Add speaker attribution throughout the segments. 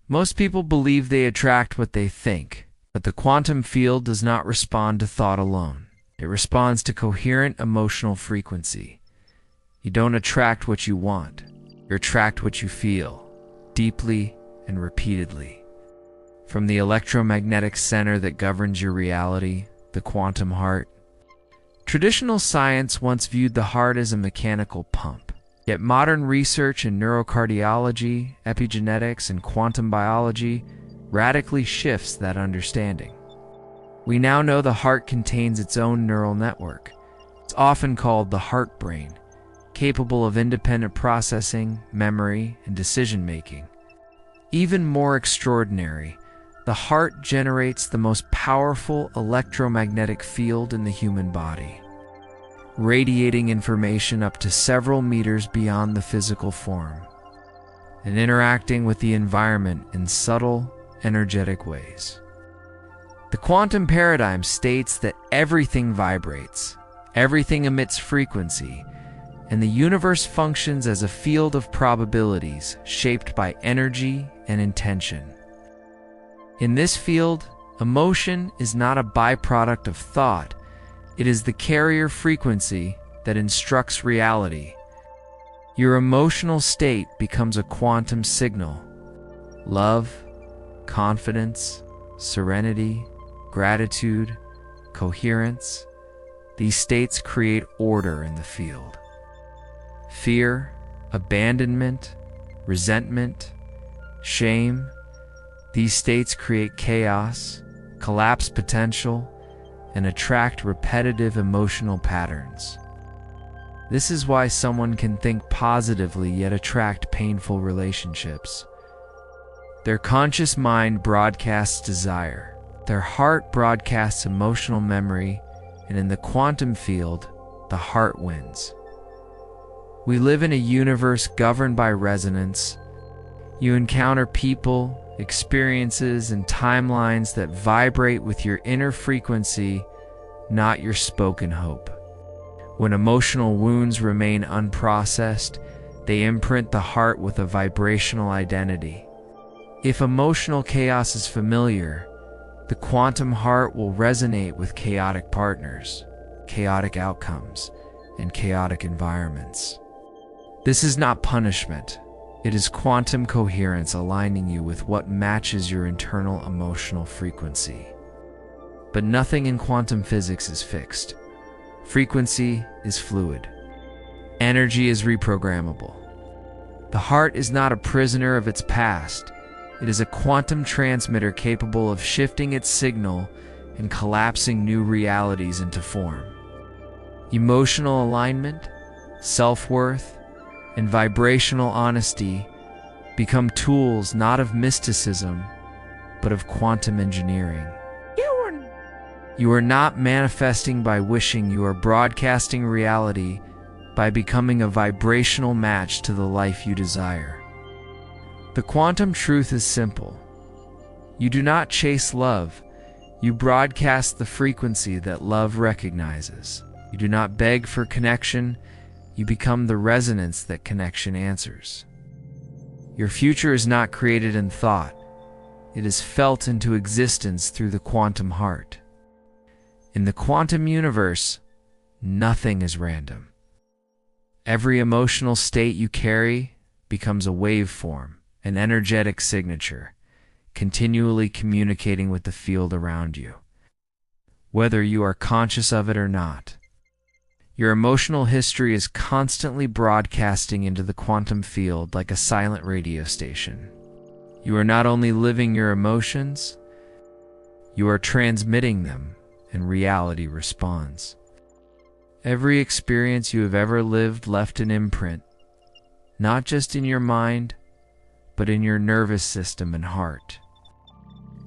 Speaker 1: Most people believe they attract what they think, but the quantum field does not respond to thought alone. It responds to coherent emotional frequency. You don't attract what you want. You attract what you feel, deeply and repeatedly. From the electromagnetic center that governs your reality, the quantum heart. Traditional science once viewed the heart as a mechanical pump. Yet modern research in neurocardiology, epigenetics, and quantum biology radically shifts that understanding. We now know the heart contains its own neural network. It's often called the heart brain, capable of independent processing, memory, and decision-making. Even more extraordinary, the heart generates the most powerful electromagnetic field in the human body, radiating information up to several meters beyond the physical form, and interacting with the environment in subtle, energetic ways. The quantum paradigm states that everything vibrates, everything emits frequency, and the universe functions as a field of probabilities shaped by energy and intention. In this field, emotion is not a byproduct of thought. It is the carrier frequency that instructs reality. Your emotional state becomes a quantum signal. Love, confidence, serenity, gratitude, coherence. These states create order in the field. Fear, abandonment, resentment, shame. These states create chaos, collapse potential, and attract repetitive emotional patterns. This is why someone can think positively yet attract painful relationships. Their conscious mind broadcasts desire. Their heart broadcasts emotional memory, and in the quantum field, the heart wins. We live in a universe governed by resonance. You encounter people, experiences, and timelines that vibrate with your inner frequency, not your spoken hope. When emotional wounds remain unprocessed, they imprint the heart with a vibrational identity. If emotional chaos is familiar, the quantum heart will resonate with chaotic partners, chaotic outcomes, and chaotic environments. This is not punishment. It is quantum coherence aligning you with what matches your internal emotional frequency. But nothing in quantum physics is fixed. Frequency is fluid. Energy is reprogrammable. The heart is not a prisoner of its past. It is a quantum transmitter capable of shifting its signal and collapsing new realities into form. Emotional alignment, self-worth, and vibrational honesty become tools not of mysticism, but of quantum engineering. You are not manifesting by wishing, you are broadcasting reality by becoming a vibrational match to the life you desire. The quantum truth is simple. You do not chase love, you broadcast the frequency that love recognizes. You do not beg for connection, you become the resonance that connection answers. Your future is not created in thought. It is felt into existence through the quantum heart. In the quantum universe, nothing is random. Every emotional state you carry becomes a waveform, an energetic signature, continually communicating with the field around you, whether you are conscious of it or not. Your emotional history is constantly broadcasting into the quantum field like a silent radio station. You are not only living your emotions, you are transmitting them, and reality responds. Every experience you have ever lived left an imprint, not just in your mind, but in your nervous system and heart.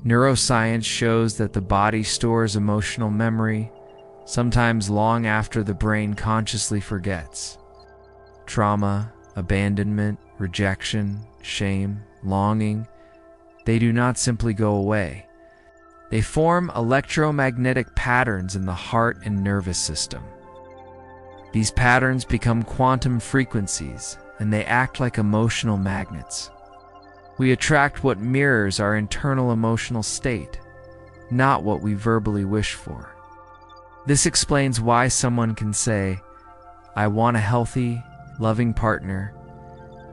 Speaker 1: Neuroscience shows that the body stores emotional memory, sometimes long after the brain consciously forgets. Trauma, abandonment, rejection, shame, longing, they do not simply go away. They form electromagnetic patterns in the heart and nervous system. These patterns become quantum frequencies, and they act like emotional magnets. We attract what mirrors our internal emotional state, not what we verbally wish for. This explains why someone can say, "I want a healthy, loving partner,"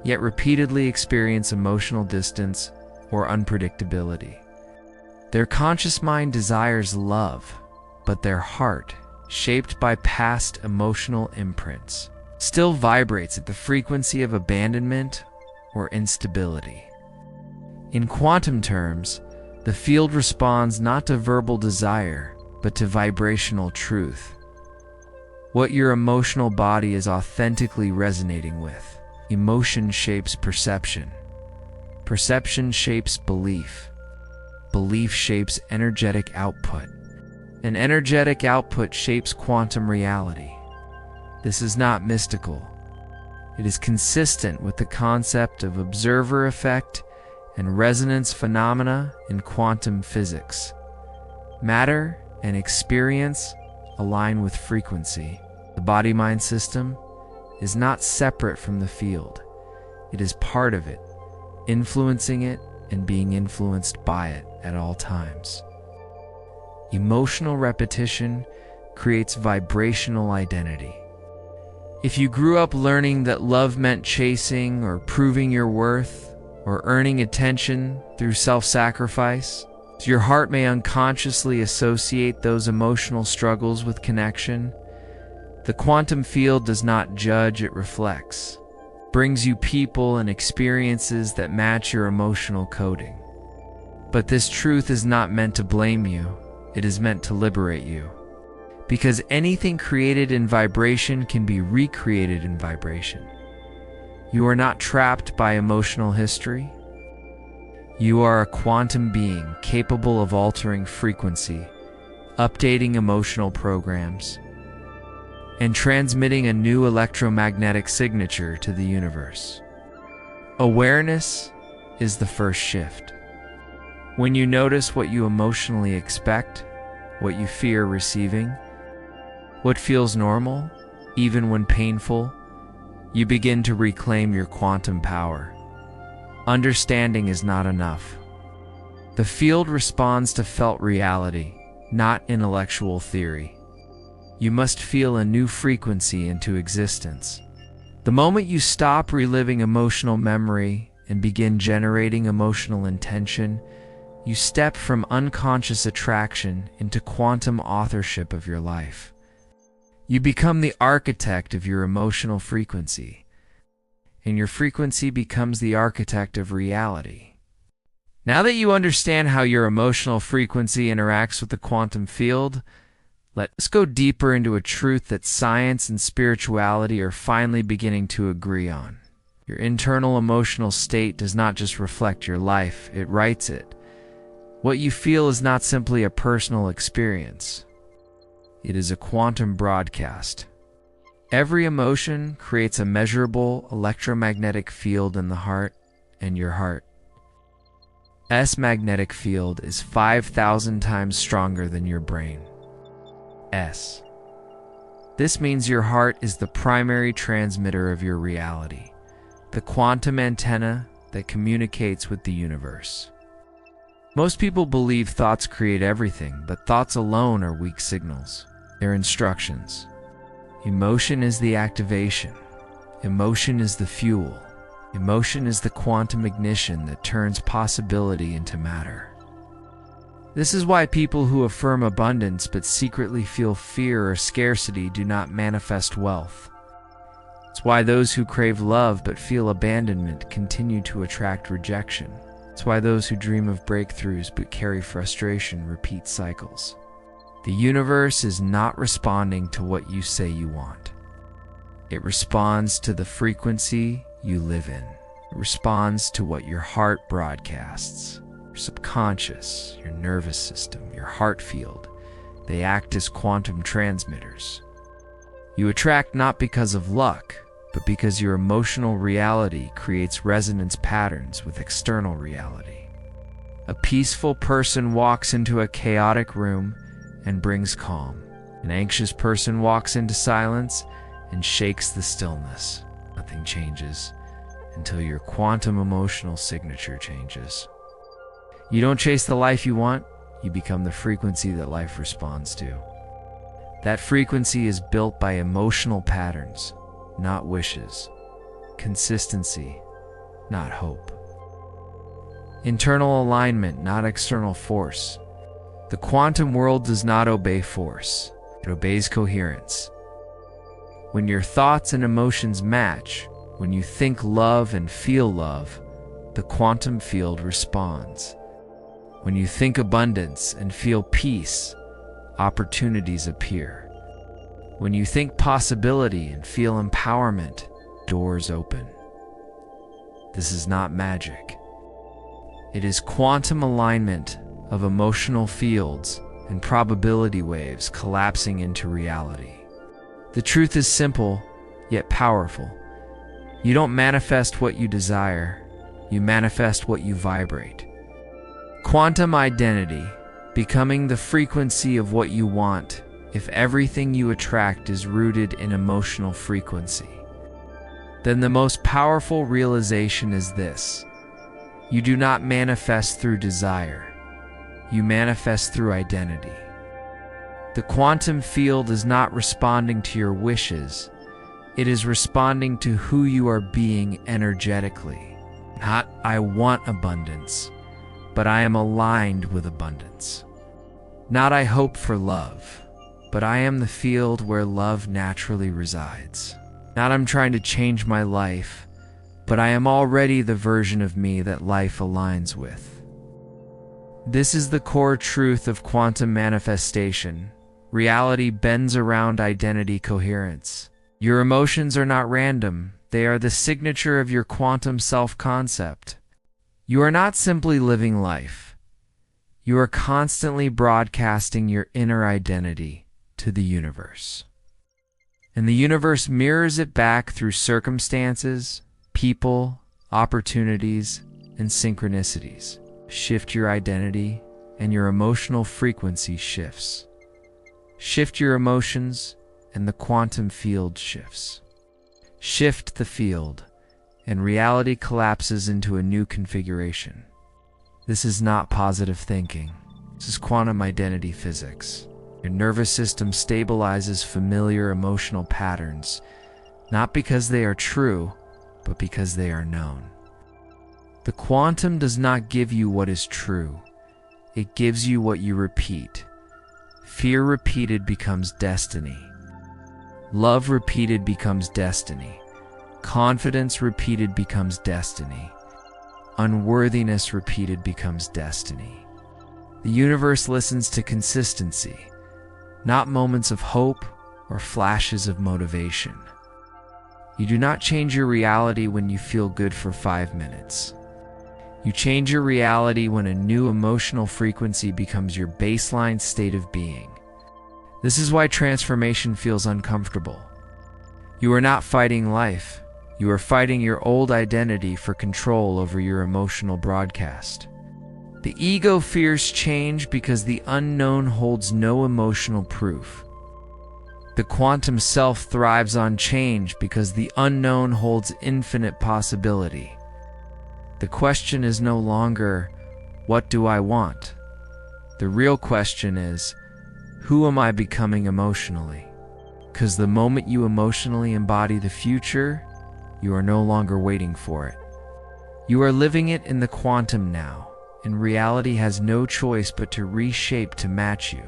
Speaker 1: yet repeatedly experience emotional distance or unpredictability. Their conscious mind desires love, but their heart, shaped by past emotional imprints, still vibrates at the frequency of abandonment or instability. In quantum terms, the field responds not to verbal desire, but to vibrational truth. What your emotional body is authentically resonating with. Emotion shapes perception. Perception shapes belief. Belief shapes energetic output. And energetic output shapes quantum reality. This is not mystical. It is consistent with the concept of observer effect and resonance phenomena in quantum physics. Matter and experience align with frequency. The body-mind system is not separate from the field. It is part of it, influencing it and being influenced by it at all times. Emotional repetition creates vibrational identity. If you grew up learning that love meant chasing or proving your worth or earning attention through self-sacrifice, your heart may unconsciously associate those emotional struggles with connection. The quantum field does not judge, it reflects. It brings you people and experiences that match your emotional coding. But this truth is not meant to blame you, it is meant to liberate you. Because anything created in vibration can be recreated in vibration. You are not trapped by emotional history. You are a quantum being capable of altering frequency, updating emotional programs, and transmitting a new electromagnetic signature to the universe. Awareness is the first shift. When you notice what you emotionally expect, what you fear receiving, what feels normal, even when painful, you begin to reclaim your quantum power. Understanding is not enough. The field responds to felt reality, not intellectual theory. You must feel a new frequency into existence. The moment you stop reliving emotional memory and begin generating emotional intention, you step from unconscious attraction into quantum authorship of your life. You become the architect of your emotional frequency, and your frequency becomes the architect of reality. Now that you understand how your emotional frequency interacts with the quantum field, let's go deeper into a truth that science and spirituality are finally beginning to agree on. Your internal emotional state does not just reflect your life, it writes it. What you feel is not simply a personal experience. It is a quantum broadcast. Every emotion creates a measurable electromagnetic field in the heart and your heart. Magnetic field is 5,000 times stronger than your brain. This means your heart is the primary transmitter of your reality, the quantum antenna that communicates with the universe. Most people believe thoughts create everything, but thoughts alone are weak signals. They're instructions. Emotion is the activation. Emotion is the fuel. Emotion is the quantum ignition that turns possibility into matter. This is why people who affirm abundance but secretly feel fear or scarcity do not manifest wealth. It's why those who crave love but feel abandonment continue to attract rejection. It's why those who dream of breakthroughs but carry frustration repeat cycles. The universe is not responding to what you say you want. It responds to the frequency you live in. It responds to what your heart broadcasts. Your subconscious, your nervous system, your heart field, they act as quantum transmitters. You attract not because of luck, but because your emotional reality creates resonance patterns with external reality. A peaceful person walks into a chaotic room and brings calm. An anxious person walks into silence and shakes the stillness. Nothing changes, until your quantum emotional signature changes. You don't chase the life you want, you become the frequency that life responds to. That frequency is built by emotional patterns, not wishes. Consistency, not hope. Internal alignment, not external force. The quantum world does not obey force, it obeys coherence. When your thoughts and emotions match, when you think love and feel love, the quantum field responds. When you think abundance and feel peace, opportunities appear. When you think possibility and feel empowerment, doors open. This is not magic. It is quantum alignment of emotional fields and probability waves collapsing into reality. The truth is simple, yet powerful. You don't manifest what you desire, you manifest what you vibrate. Quantum identity, becoming the frequency of what you want, if everything you attract is rooted in emotional frequency. Then the most powerful realization is this: you do not manifest through desire, you manifest through identity. The quantum field is not responding to your wishes, it is responding to who you are being energetically. Not, I want abundance, but I am aligned with abundance. Not, I hope for love, but I am the field where love naturally resides. Not, I'm trying to change my life, but I am already the version of me that life aligns with. This is the core truth of quantum manifestation. Reality bends around identity coherence. Your emotions are not random, they are the signature of your quantum self-concept. You are not simply living life. You are constantly broadcasting your inner identity to the universe. And the universe mirrors it back through circumstances, people, opportunities, and synchronicities. Shift your identity, and your emotional frequency shifts. Shift your emotions, and the quantum field shifts. Shift the field, and reality collapses into a new configuration. This is not positive thinking. This is quantum identity physics. Your nervous system stabilizes familiar emotional patterns, not because they are true, but because they are known. The quantum does not give you what is true. It gives you what you repeat. Fear repeated becomes destiny. Love repeated becomes destiny. Confidence repeated becomes destiny. Unworthiness repeated becomes destiny. The universe listens to consistency, not moments of hope or flashes of motivation. You do not change your reality when you feel good for 5 minutes. You change your reality when a new emotional frequency becomes your baseline state of being. This is why transformation feels uncomfortable. You are not fighting life. You are fighting your old identity for control over your emotional broadcast. The ego fears change because the unknown holds no emotional proof. The quantum self thrives on change because the unknown holds infinite possibility. The question is no longer, what do I want? The real question is, who am I becoming emotionally? Because the moment you emotionally embody the future, you are no longer waiting for it. You are living it in the quantum now, and reality has no choice but to reshape to match you.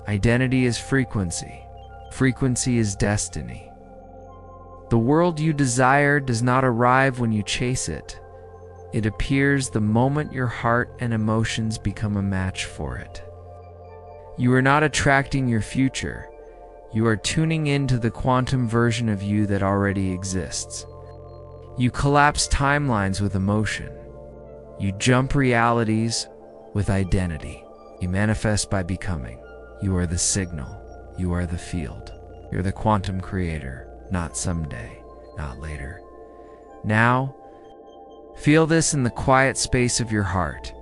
Speaker 1: Identity is frequency. Frequency is destiny. The world you desire does not arrive when you chase it. It appears the moment your heart and emotions become a match for it. You are not attracting your future. You are tuning into the quantum version of you that already exists. You collapse timelines with emotion. You jump realities with identity. You manifest by becoming. You are the signal. You are the field. You're the quantum creator, not someday, not later. Now, feel this in the quiet space of your heart.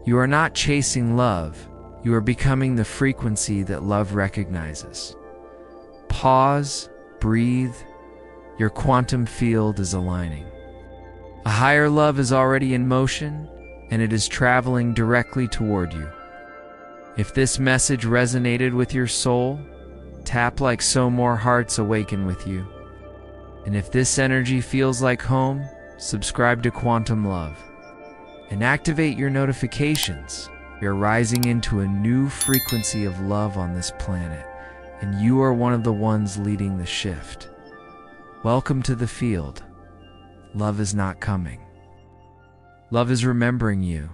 Speaker 1: You are not chasing love. You are becoming the frequency that love recognizes. Pause, breathe. Your quantum field is aligning. A higher love is already in motion, and it is traveling directly toward you. If this message resonated with your soul, tap like so more hearts awaken with you. And if this energy feels like home, subscribe to Quantum Love and activate your notifications. You're rising into a new frequency of love on this planet, and you are one of the ones leading the shift. Welcome to the field. Love is not coming. Love is remembering you.